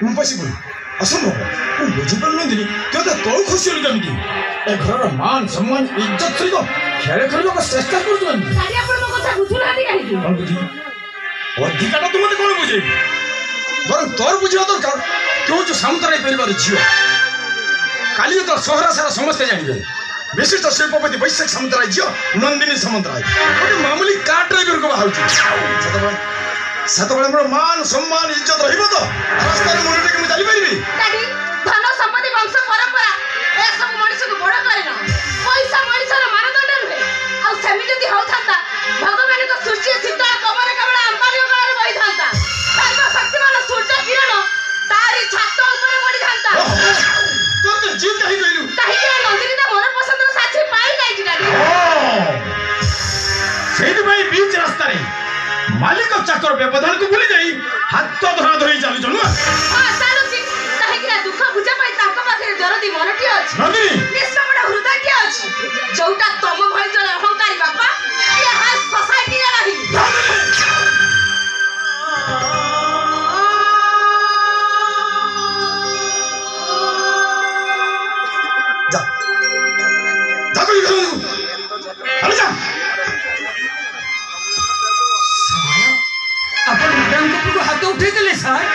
Impossible असंभव ମୁଁ ବୁଝିପାରୁନଥିଲି କେତେ ତଳୁ ଖୁସି ହେଲୁ କେମିତି ଏ ଘରର ମାନ ସମ୍ମାନ ଇଜ୍ଜତ ସହିତ ଖେଳ ଖେଳିବାକୁ ଚେଷ୍ଟା କରୁଛନ୍ତି ଅଧିକାଟା ତୁ ମତେ କଣ ବୁଝେଇବୁ ବରଂ ତୋର ବୁଝିବା ଦରକାର ତୁ ହଉଛୁ ସାମନ୍ତରାୟ ପରିବାର ଝିଅ କାଲି ତ ସହରା ସାରା ସମସ୍ତେ ଜାଣିବେ ବିଶିଷ୍ଟ ଶିଳ୍ପପତି ବୈଶାଖ ସାମନ୍ତରାୟ ଝିଅ ନନ୍ଦିନୀ ସାମନ୍ତରାୟ ଗୋଟେ ମାମୁଲି କାର ଡ୍ରାଇଭରକୁ ବାହାରୁଛି ସେତେବେଳେ ମୋର ମାନ ସମ୍ମାନ ଇଜ୍ଜତ ରହିବ ତ ରାସ୍ତାରେ ମୁଣ୍ଡ ମୁଁ ଚାଲିପାରିବି ଧନ ସମ୍ପତ୍ତି ବଂଶ ପରମ୍ପରା ଏସବୁ ମଣିଷକୁ ବଡ଼ କରେନା ପଇସା ମଣିଷର ମାନଦଣ୍ଡ ନୁହେଁ ଆଉ ସେମିତି ଯଦି ହଉଥାନ୍ତା ଭଗବାନଙ୍କ ସୃଷ୍ଟି ଶୀତଳ ପବନ କେବଳ ଆମ୍ବାନୀଙ୍କ ଗଳାରେ ବହିଥାନ୍ତା ସର୍ବଶକ୍ତିମାନ ସୂର୍ଯ୍ୟ କିରଣ ତାରି ଛାତ ଉପରେ ପଡ଼ିଥାନ୍ତା କାହିଁକି ନନ୍ଦିନୀ ତା ମନ ପସନ୍ଦର ସାଥୀ ପାଇଯାଇଛି ସେଇଥିପାଇଁ ବିଚ୍ ରାସ୍ତାରେ ମାଲିକ ଚାକର ବ୍ୟବଧାନକୁ ଭୁଲି ଯାଇ ହାତ ଧରା ଧରି ଚାଲୁଛ ନୁହଁ ଦୁଃଖ ବୁଝା ପାଇଁ ତାଙ୍କ ପାଖରେ ଦରଦି ମନଟିଏ ଅଛି ନିଷ୍କପଟ ହୃଦୟଟିଏ ଅଛି ଯୋଉଟା ତମ ଭଳି ଜଣେ ଅହଙ୍କାରୀ ବାପା ସୋସାଇଟିରେ ନାହିଁ ଆପଣ ମ୍ୟାଡାମଙ୍କ ହାତ ଉଠେଇଦେଲେ ସାର୍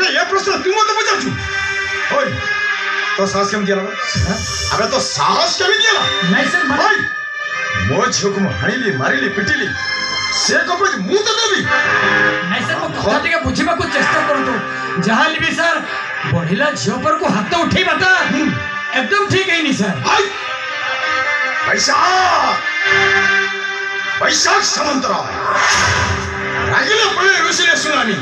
ये प्रश्न तू मत पचाचु ओए तो साहस केम दिया अबे तो साहस केम दिया नहीं सर ओए मो झियो को हाणिली मारिली पिटिली से कपज मु तो देबी नहीं सर मो कथा टिके बुझिबा को चेष्टा करतो जहाल भी सर बढ़िला झियो पर को हाथ उठेबाटा एकदम ठीक है नहीं सर हाय वैशाख सामन्तराय रागिले पळे रुसिले सुनामी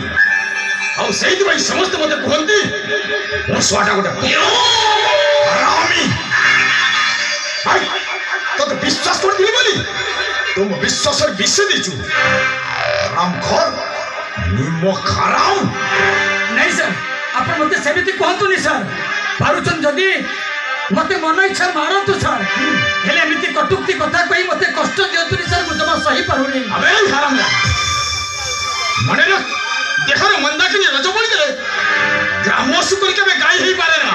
ଆଉ ସେଇଥିପାଇଁ ସମସ୍ତେ ମତେ କୁହନ୍ତି ମୋ ଶୁଆଟା ଗୋଟେ ହରାମି ତତେ ବିଶ୍ୱାସ କରିଥିଲି ବୋଲି ତୁ ମୋ ବିଶ୍ୱାସରେ ବିଷ ଦେଇଛୁ ରାମଖୋର ନିମକ ହରାମ ନାଇଁ ସାର୍ ଆପଣ ମତେ ସେମିତି କୁହନ୍ତୁନି ସାର୍ ପାରୁଛନ୍ ଯଦି ମତେ ମନ ଇଚ୍ଛା ମାରନ୍ତୁ ସାର୍ ହେଲେ ଏମିତି କଟୁକ୍ତି କଥା କହି ମତେ କଷ୍ଟ ଦିଅନ୍ତୁନି ସାର୍ ମୁଁ ଜମା ସହି ପାରୁନି ଆବେ ହରାମ ମନେ ରଖ देखार मंदाकिनी रजबली दे ग्राम सुकर केबे गाई हेई पारे ना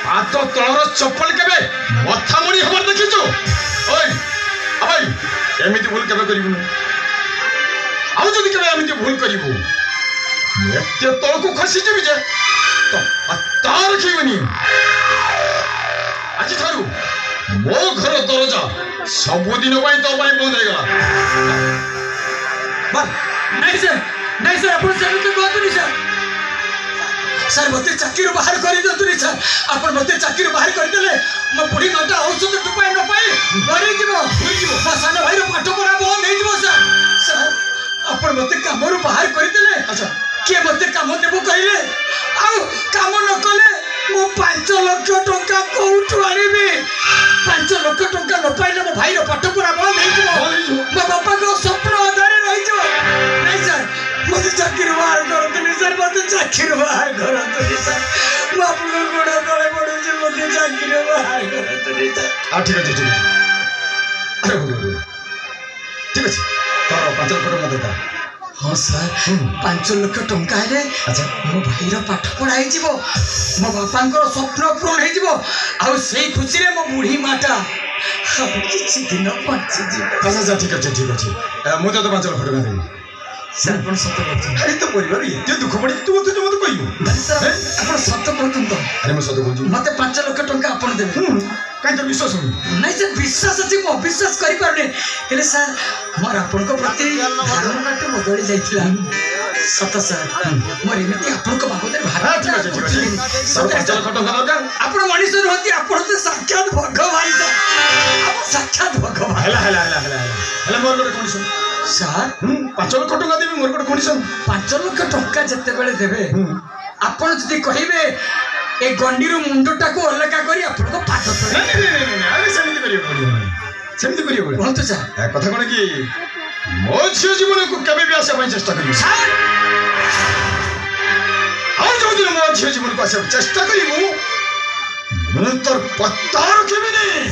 हाथ तळर चप्पल केबे मथामणी हबर देखिचो ओय अबई एमिति भूल केबे करिबु आउ जदि केबे एमिति भूल करिबु एते तळकु खसी जेबि जे तो तार खिबनी आज थारु मो घर दरजा सब दिन पई तो पई बंद हे गला बा नहीं सर नहीं सर अपन सेमिति कहतुनी सर सर मते चाकीरो बाहर करि दतुनी सर अपन मते चाकीरो बाहर करि देले म बुढ़ी नटा औषध टुपाई न पाई मरि जीवो सान भाई रो पाठ पढ़ा बंद हे जीवो सर सर अपन मते कामरो बाहर करि देले अच्छा के मते काम देबो कहिले आ काम न कले मो 5 लाख टका कोउठु आनिबे 5 लाख टका न पाइले मो भाई रो पाठ पढ़ा बंद हे जीवो मो बापा को स्वप्न आधारे रहि जो नहीं सर मते चाकीर बाहर करतुनी सर मते चाकीर बाहर करतुनी सर मो आपको गोड़ तळे पडुची मते चाकीर बाहर करतुनी सर आ ठीक है अरे ठीक है तार 5 लाख टका देता हाँ सर 5 लाख टंका हेले अच्छा मो भाईर पाठ पढ़ाई जीवो मो बापांकर स्वप्न पूर्ण हे जीवो आ सेई खुशी रे मो बुढ़ी माटा किछि दिन बंची जीवो अच्छा ठीक है मु तो 5 लाख टका देबी सर अपन सत्य कहतु अरे तो परिवार एते दुख पड़ी तू मते कहू सर अपन सत्य कहतु तो अरे मैं सत्य कहू मते 5 लाख टंका अपन देबे काई तो विश्वास नहीं सर विश्वास अछि मो विश्वास करि पारने हेले सर मोर अपन को प्रति धारणा तो बदली जाइथिला सत सर मोर एमिति अपन को बाबदे भारा ठीक है सर 5 लाख टका दरकार अपन मनीष रहती अपन तो साक्षात भगवान सर आप साक्षात भगवान हेला मोर गोटे कंडीशन सर 5 लाख टका देबी मोर गोटे कंडीशन 5 लाख टका जते बेले देबे आपण जदि कहिबे ए गंडीर मुंडटा को अलगा करी आपण को पाठ करे नहीं अरे सेमिति करियो कोन सर कथा कोन की मो झियो जीवन को केबे भी आसे पई चेष्टा करियो सर आ जो दिन मो झियो जीवन को आसे चेष्टा करियो मु तोर पत्ता रखिबी नहीं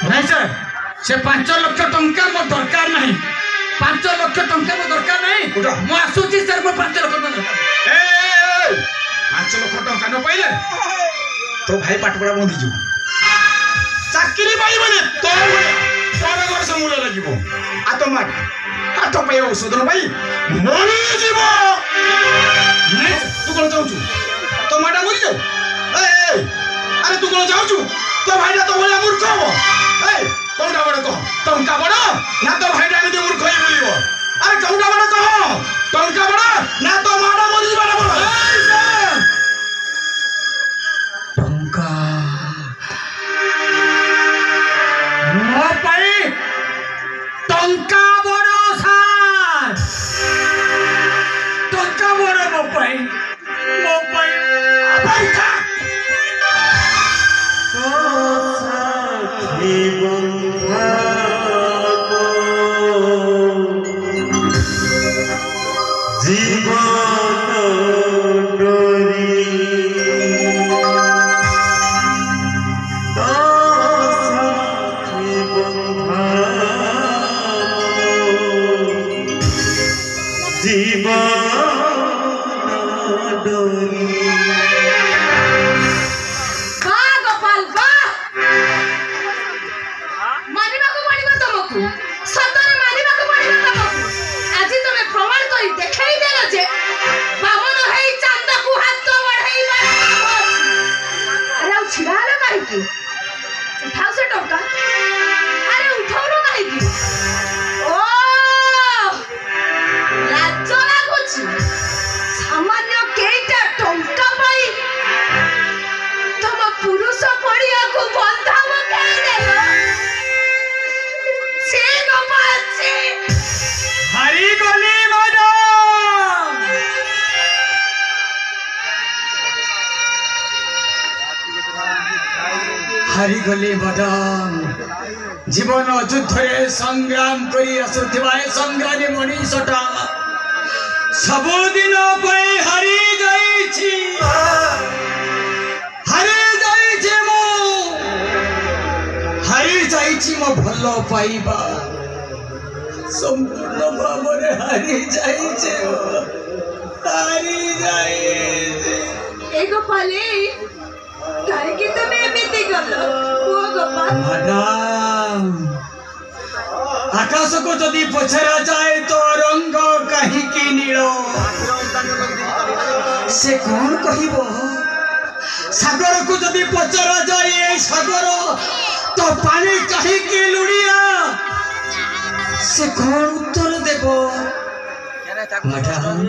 नहीं सर से 5 लाख टंका मो दरकार नहीं 5 लाख टंका मो दरकार नहीं उठा। मो आसुची सर मो 5 लाख टंका दरकार 5 लाख टंका न पाइले तो भाई पाठ पढ़ा बंद हो चाकरी पाइबने तो तोर घर से मूल्य লাগিব आ तो माट हाथ पे औषध न पाई मरी जीव नहीं तू कोन जाउछु तो माटा मरी जाऊ अरे तू कोन जाउछु तो भाईटा तो बोला मूर्ख हो कौटा बड़ कह टंका बड़ ना तो भाईटा एमती मूर्ख होई बोलिबो अरे कौटा बड़ कह टंका बड़ ना तो माटा मरी जीवाना बड़ टंका मो पाई टंका बड़ सार टंका बड़ मो पाई पैसा हारिगले बदम जीवन युद्धरे संग्राम करी आसुथिबा संग्रामी मनीषटा सबुदिन हारी जाइछि मो भल पाइबा संपूर्ण भावरे हारी जाइछि गोपाले काहे तमे एमिति गलो ओ गोपाल मैडम आकाश को जदि पछरा जाए तो रंग कहीं की नील से कौन कहिबो सागर को जदि पछरा जाए सागर तो पानी कहीं की लुड़िया से कौन उत्तर देबो मैडम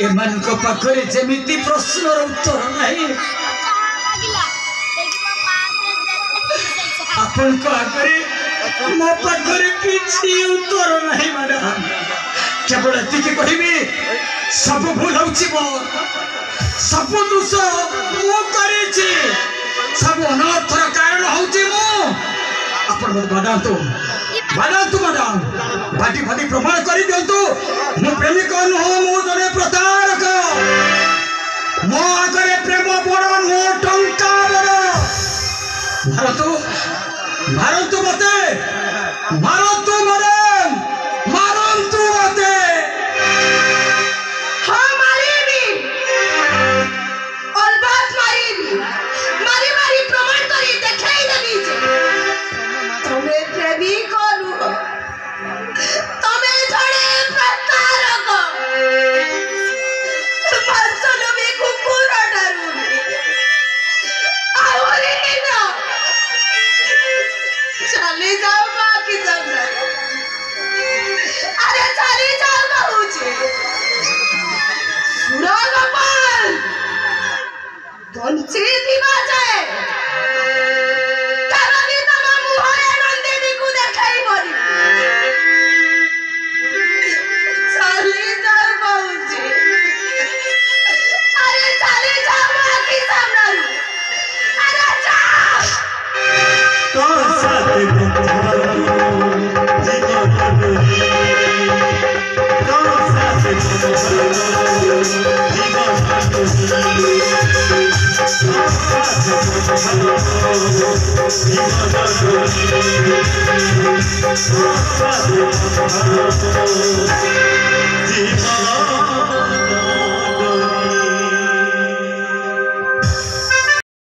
एमान को पाखरे जेमिति प्रश्नर उत्तर नहीं अपन को आगे मो पाखरे किछि उत्तर नहीं मैडम केवल एतिके कहबी सब भूल होछि मो सब दोष मो करिछि सब अनर्थर कारण होछि मो अपन मत बादांतु मैडम बाटी फाटी प्रमाण कर दिंतु मो प्रेमिक नुह मो जने प्रतारक मो आगे प्रेम बड़ मो टंका बड़ मारतु मते मारतु मैडम मारतु मते हाँ मारिबी अलबत मारिबी मारी प्रमाण करी देखाई देबी जे तमे प्रेमिक नुह तमे जड़े प्रतारक मांसल भी कुकुर डारू आवरे ना चले जाओ बाकी जंगल अरे चले जाओ कहूचे सुनो गोपाल बंची दिवा जाए करनी तम मुहरे नंदिनी को देखाई मरी चले जाओ कहूचे अरे चले जाओ बाकी जंगल अरे जाओ तो साथ जीवन জীবন